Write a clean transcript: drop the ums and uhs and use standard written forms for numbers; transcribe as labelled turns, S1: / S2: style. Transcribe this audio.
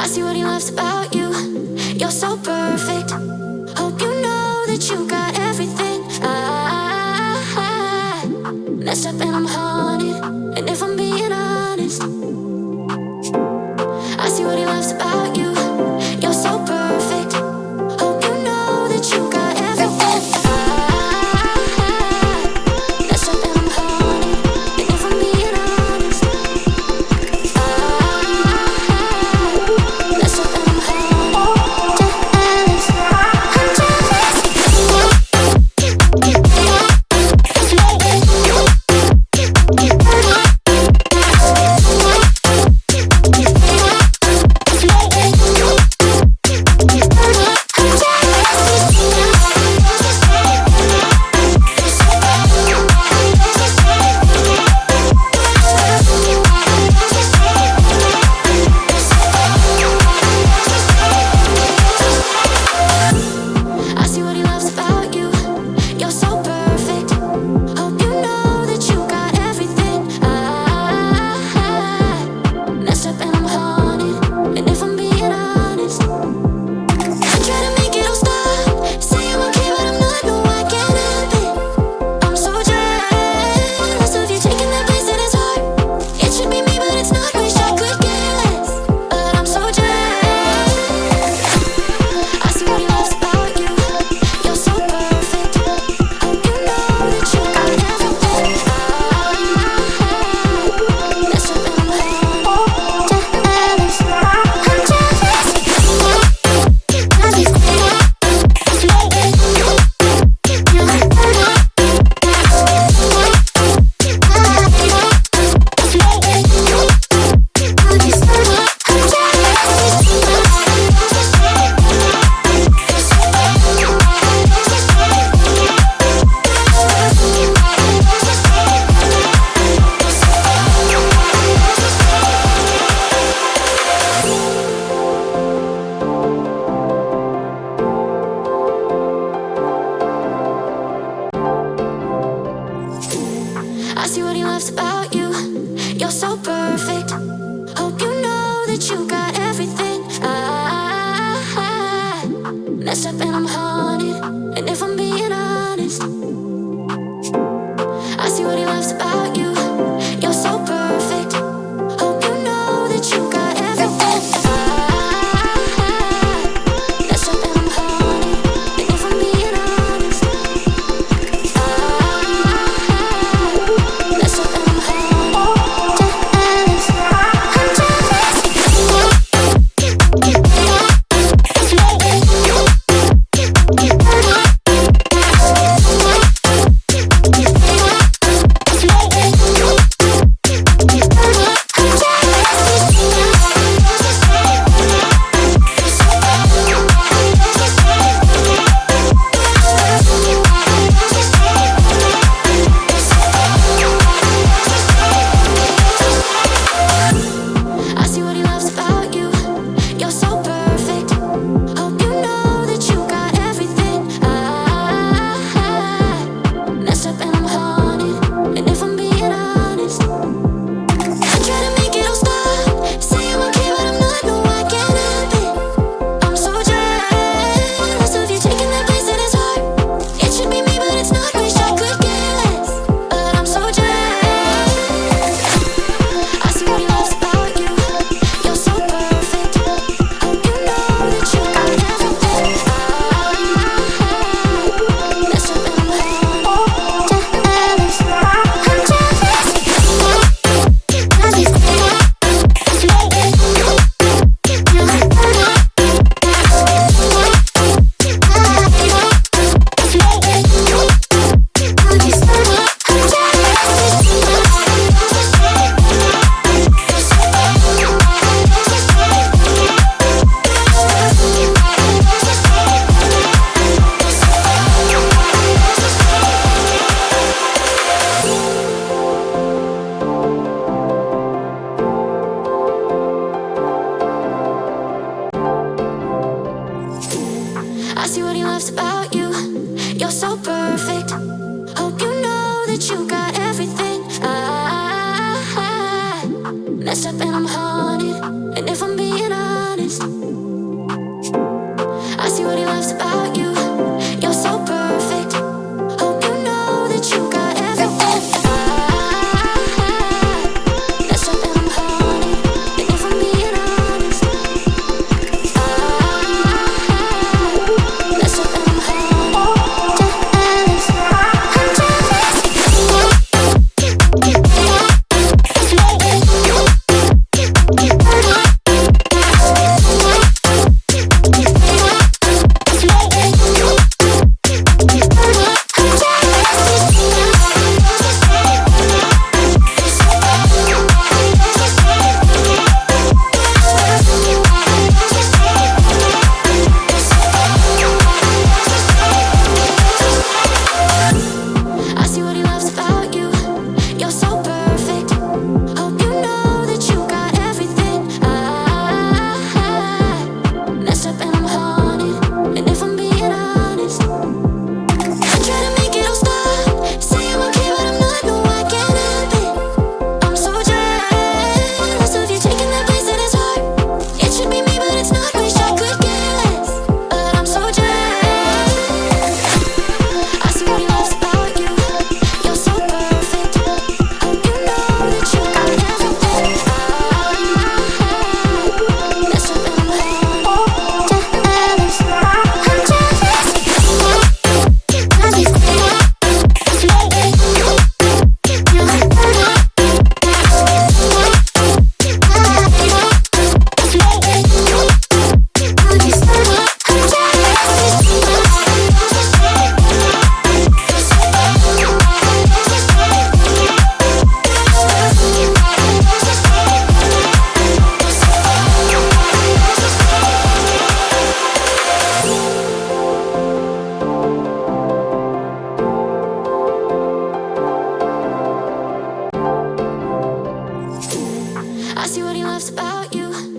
S1: I see what he loves about you. You're so perfect. Hope you know that you got everything. I messed up and I'm haunted. And if I'm being honest, I see what he loves about you. You're so perfect. Hope you know that you got everything. I messed up and I'm haunted. And if I'm being honest, messed up and I'm haunted. Jealous, I'm jealous. I see what he loves about you. You're so perfect. Hope you know that you got everything. I messed up and I'm haunted. And if I'm being honest, I try to make it all stop. Say I'm okay, but I'm not. No, I can't help it. I'm so jealous of you taking that place in his heart. It should be me, but it's not. Wish I could care less, but I'm so jealous. I see what he loves about you. You're so perfect. Hope you know that you got everything. Messed up and I'm haunted. Jealous, I'm I see what he loves about you. You're so perfect. Hope you know that you got everything. I messed up and I'm haunted. And if I'm being honest, I see what he loves about you. You're so perfect. Hope you know that you got everything. I messed up and I'm haunted. And if I'm being honest, messed up and I'm haunted. Jealous, I'm jealous. I see what he loves about you. You're so perfect. Hope you know that you got everything. I messed up and I'm haunted. And if I'm being honest, I try to make it all stop. Say I'm okay, but I'm not. No, I can't help it. I'm so jealous of you taking that place in his heart. It should be me, but it's not. Wish I could care less, but I'm so jealous. I see what he loves about you. You're so perfect. Hope you know that you got everything. Messed up and I'm haunted. Jealous, I'm I see what he loves about you. You're so perfect. Hope you know that you got everything. I messed up and I'm haunted. And if I'm being honest, I see what he loves about you.